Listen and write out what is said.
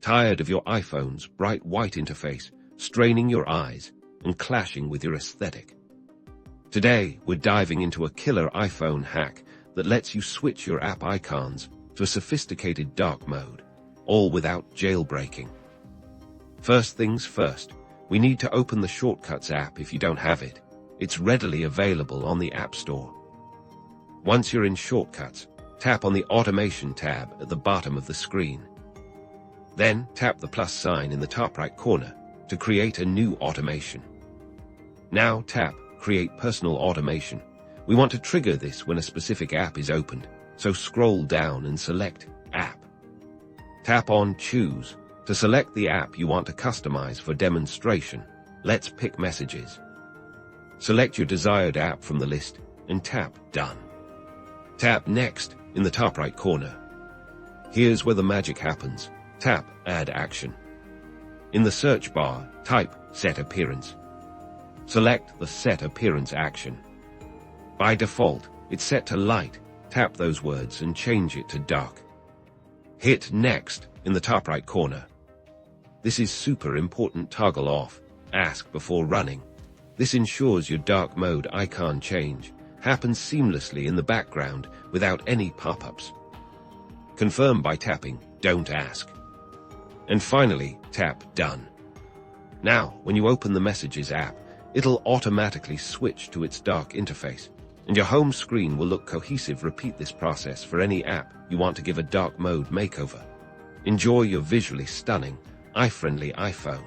Tired of your iPhone's bright white interface, straining your eyes, and clashing with your aesthetic? Today, we're diving into a killer iPhone hack that lets you switch your app icons to a sophisticated dark mode, all without jailbreaking. First things first, we need to open the Shortcuts app if you don't have it. It's readily available on the App Store. Once you're in Shortcuts, tap on the Automation tab at the bottom of the screen. Then tap the plus sign in the top right corner to create a new automation. Now tap Create Personal Automation. We want to trigger this when a specific app is opened, so scroll down and select App. Tap on Choose to select the app you want to customize for demonstration. Let's pick Messages. Select your desired app from the list and tap Done. Tap Next in the top right corner. Here's where the magic happens. Tap Add Action. In the search bar, type Set Appearance. Select the Set Appearance action. By default, it's set to light. Tap those words and change it to dark. Hit Next in the top right corner. This is super important. Toggle off Ask before running. This ensures your dark mode icon change happens seamlessly in the background without any pop-ups. Confirm by tapping Don't Ask. And finally, tap Done. Now, when you open the Messages app, it'll automatically switch to its dark interface, and your home screen will look cohesive. Repeat this process for any app you want to give a dark mode makeover. Enjoy your visually stunning, eye-friendly iPhone.